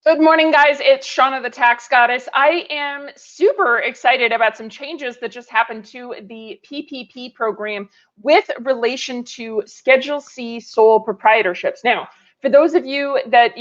Good morning, guys. It's Shauna, the Tax Goddess. I am super excited about some changes that just happened to the PPP program with relation to Schedule C sole proprietorships. Now, for those of you that,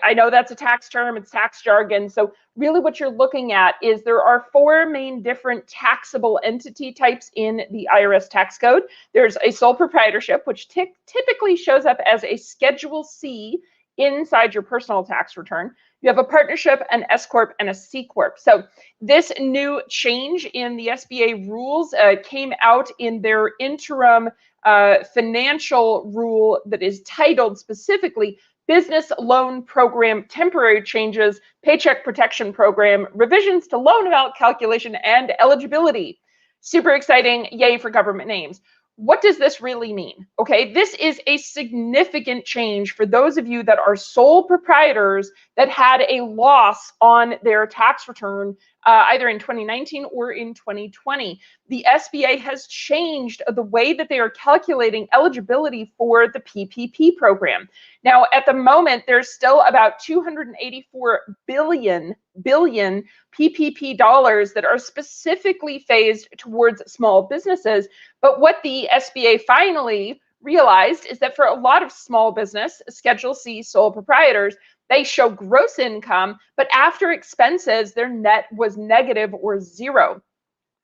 I know that's a tax term, it's tax jargon. So really what you're looking at is there are four main different taxable entity types in the IRS tax code. There's a sole proprietorship, which typically shows up as a Schedule C inside your personal tax return. You have a partnership, an S Corp, and a C Corp. So this new change in the SBA rules came out in their interim financial rule that is titled specifically Business Loan Program Temporary Changes, Paycheck Protection Program, Revisions to Loan Amount Calculation and Eligibility. Super exciting. Yay for government names. What does this really mean? Okay, this is a significant change for those of you that are sole proprietors that had a loss on their tax return either in 2019 or in 2020. The SBA has changed the way that they are calculating eligibility for the PPP program. Now, at the moment, there's still about 284 billion PPP dollars that are specifically phased towards small businesses. But what the SBA finally realized is that for a lot of small business, Schedule C sole proprietors, they show gross income, but after expenses, their net was negative or zero.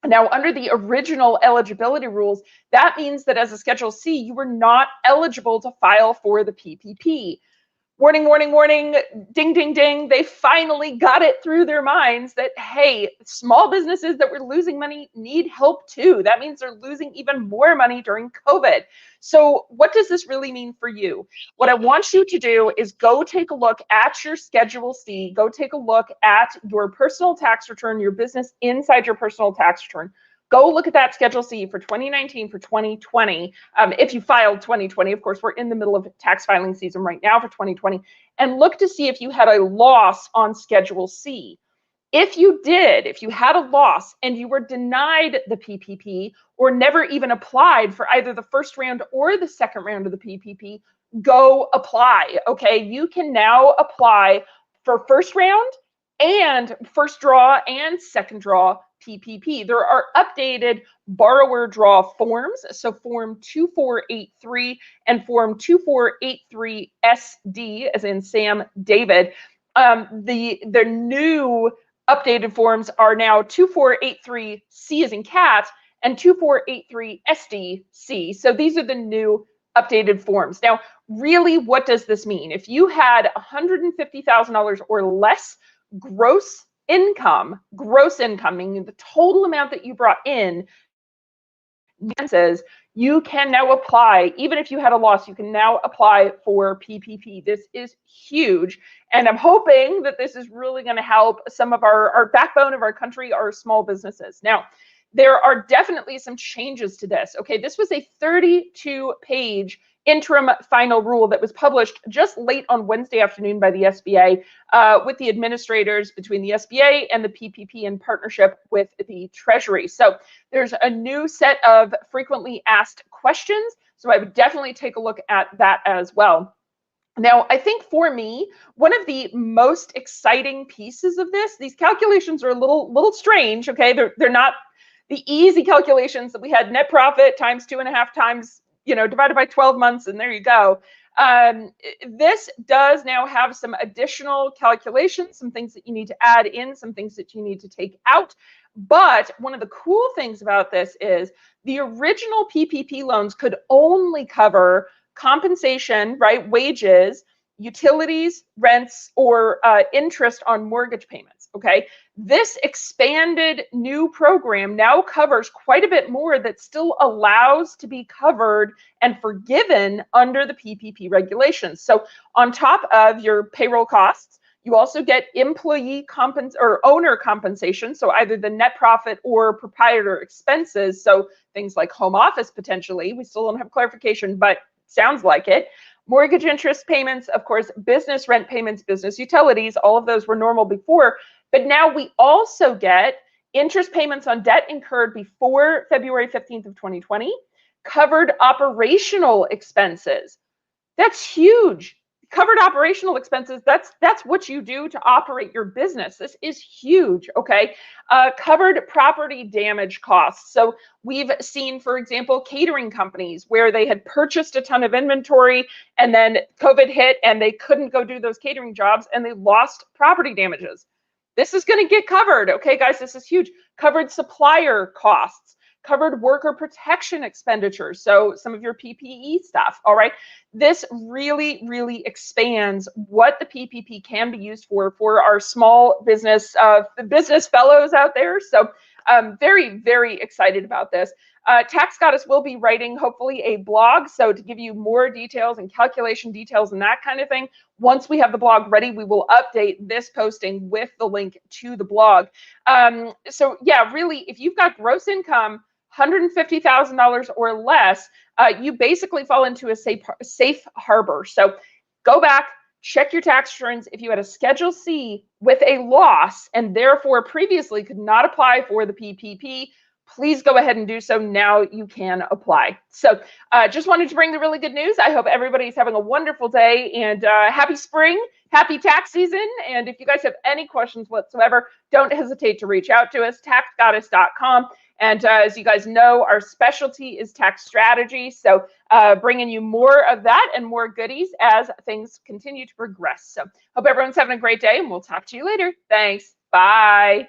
Now, under the original eligibility rules, that means that as a Schedule C, you were not eligible to file for the PPP. Warning, warning, warning, ding, ding, ding. They finally got it through their minds that, hey, small businesses that were losing money need help too. That means they're losing even more money during COVID. So what does this really mean for you? What I want you to do is go take a look at your Schedule C, go take a look at your personal tax return, your business inside your personal tax return. Go look at that Schedule C for 2019, for 2020. If you filed 2020, of course, we're in the middle of tax filing season right now for 2020, and look to see if you had a loss on Schedule C. If you did, if you had a loss and you were denied the PPP or never even applied for either the first round or the second round of the PPP, go apply, okay? You can now apply for first round and first draw and second draw PPP. There are updated borrower draw forms, so Form 2483 and Form 2483SD, as in Sam David. The new updated forms are now 2483C as in cat and 2483SDC. So these are the new updated forms. Now, really, what does this mean? If you had $150,000 or less gross income, meaning the total amount that you brought in, says you can now apply. Even if you had a loss, you can now apply for PPP. This is huge. And I'm hoping that this is really going to help some of our backbone of our country, our small businesses. Now, there are definitely some changes to this. Okay, this was a 32-page interim final rule that was published just late on Wednesday afternoon by the SBA with the administrators between the SBA and the PPP in partnership with the Treasury. So there's a new set of frequently asked questions. So I would definitely take a look at that as well. Now, I think for me, one of the most exciting pieces of this, these calculations are a little strange, okay? They're not the easy calculations that we had net profit times 2.5 times, divided by 12 months, and there you go. This does now have some additional calculations, some things that you need to add in, some things that you need to take out. But one of the cool things about this is the original PPP loans could only cover compensation, right, wages, utilities, rents, or interest on mortgage payments, okay? This expanded new program now covers quite a bit more that still allows to be covered and forgiven under the PPP regulations. So on top of your payroll costs, you also get employee or owner compensation, so either the net profit or proprietor expenses, so things like home office potentially. We still don't have clarification, but sounds like it. Mortgage interest payments, of course, business rent payments, business utilities, all of those were normal before. But now we also get interest payments on debt incurred before February 15th of 2020, covered operational expenses. That's huge. covered operational expenses, that's what you do to operate your business. This is huge. Okay. Covered property damage costs. So we've seen, for example, catering companies where they had purchased a ton of inventory and then COVID hit and they couldn't go do those catering jobs and they lost property damages. This is going to get covered. Okay, guys, this is huge. Covered supplier costs, covered worker protection expenditures. So some of your PPE stuff. All right. This really, really expands what the PPP can be used for our small business business fellows out there. So very, very excited about this. Tax Goddess will be writing, hopefully, a blog. So to give you more details and calculation details and that kind of thing, once we have the blog ready, we will update this posting with the link to the blog. So yeah, really, if you've got gross income $150,000 or less, you basically fall into a safe harbor. So go back, check your tax returns. If you had a Schedule C with a loss and therefore previously could not apply for the PPP, please go ahead and do so. Now you can apply. So just wanted to bring the really good news. I hope everybody's having a wonderful day and happy spring, happy tax season. And if you guys have any questions whatsoever, don't hesitate to reach out to us, taxgoddess.com. And as you guys know, our specialty is tax strategy. So bringing you more of that and more goodies as things continue to progress. So hope everyone's having a great day and we'll talk to you later. Thanks. Bye.